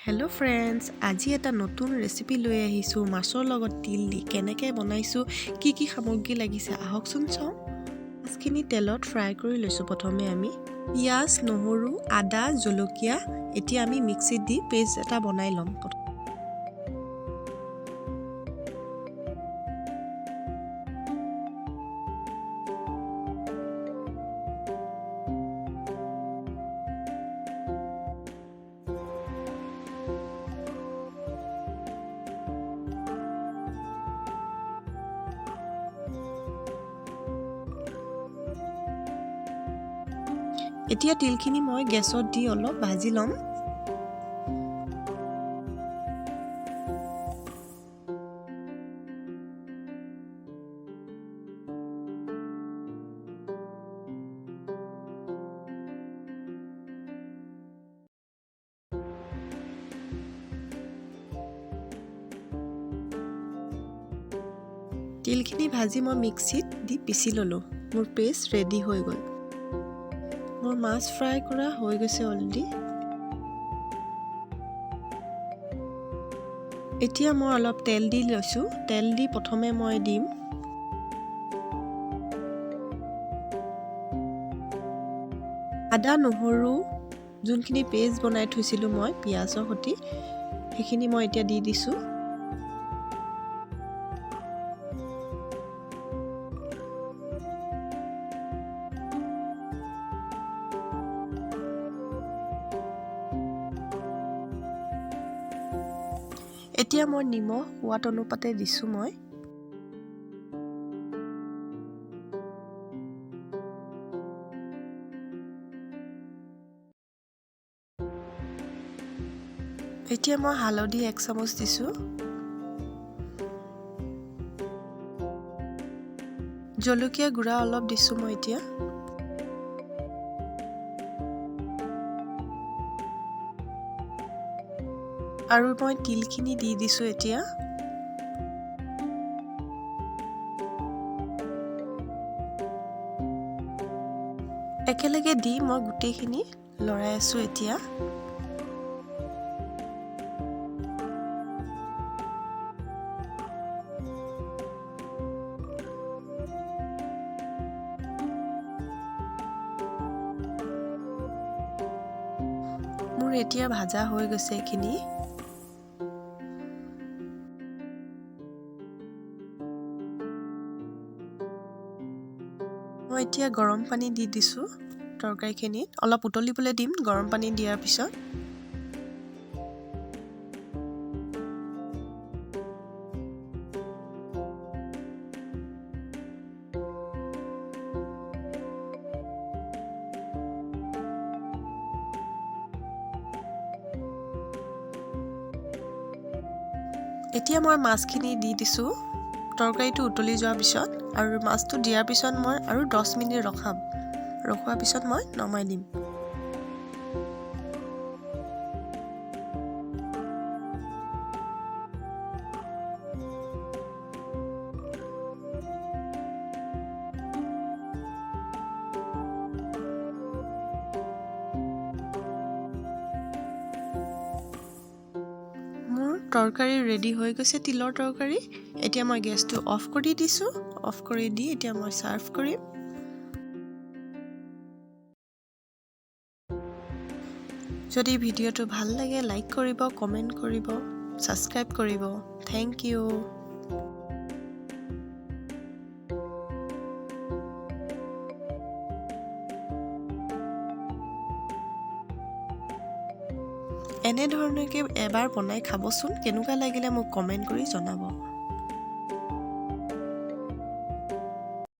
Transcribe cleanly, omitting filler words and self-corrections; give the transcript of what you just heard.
Hello' friends, আজি এটা নতুন ৰেচিপি লৈ আহিছোঁ মাছৰ লগত তিল দি। কেনেকৈ বনাইছোঁ, কি কি সামগ্ৰী লাগিছে আহকচোন চাওঁ। মাছখিনি তেলত ফ্ৰাই কৰি লৈছোঁ। প্ৰথমে আমি পিঁয়াজ, নহৰু, আদা, জলকীয়া এতিয়া আমি মিক্সিত দি পেষ্ট এটা বনাই ল'ম। এতিয়া তিলখিনি মই গেছত দি অলপ ভাজি ল'ম। তিলখিনি ভাজি মই মিক্সিত দি পিচি ল'লোঁ। মোৰ পেষ্ট ৰেডি হৈ গ'ল। মোৰ মাছ ফ্ৰাই কৰা হৈ গৈছে অলৰেডি। এতিয়া মই অলপ তেল দি লৈছোঁ। তেল দি প্ৰথমে মই দিম আদা, নহৰু, যোনখিনি পেষ্ট বনাই থৈছিলোঁ মই পিঁয়াজৰ সৈতে, সেইখিনি মই এতিয়া দি দিছোঁ। এতিয়া মই নিমখ সোৱাদ অনুপাতে দিছোঁ মই। এতিয়া মই হালধি 1 চামুচ দিছোঁ। জলকীয়া গুড়া অলপ দিছোঁ মই এতিয়া। আৰু মই তিলখিনি দি দিছোঁ এতিয়া। একেলগে দি মই গোটেইখিনি লৰাই আছোঁ এতিয়া। মোৰ এতিয়া ভাজা হৈ গৈছে এইখিনি। মই এতিয়া গৰম পানী দি দিছোঁ তৰকাৰীখিনিত। অলপ উতলিবলৈ দিম গৰম পানী দিয়াৰ পিছত। এতিয়া মই মাছখিনি দি দিছোঁ তৰকাৰীটো উতলি যোৱাৰ পিছত, আৰু মাছটো দিয়াৰ পিছত মই আৰু 10 মিনিট ৰখোৱাৰ পিছত মই নমাই দিম। মোৰ তৰকাৰী ৰেডি হৈ গৈছে, তিলৰ তৰকাৰী। এতিয়া মই গেছটো অফ কৰি দিছোঁ। অফ কৰি দি এতিয়া মই ছাৰ্ভ কৰিম। যদি ভিডিঅ'টো ভাল লাগে লাইক কৰিব, কমেণ্ট কৰিব, ছাবস্ক্ৰাইব কৰিব। Thank U. এনেধৰণেকৈ এবাৰ বনাই খাবচোন। কেনেকুৱা লাগিলে মোক কমেণ্ট কৰি জনাব।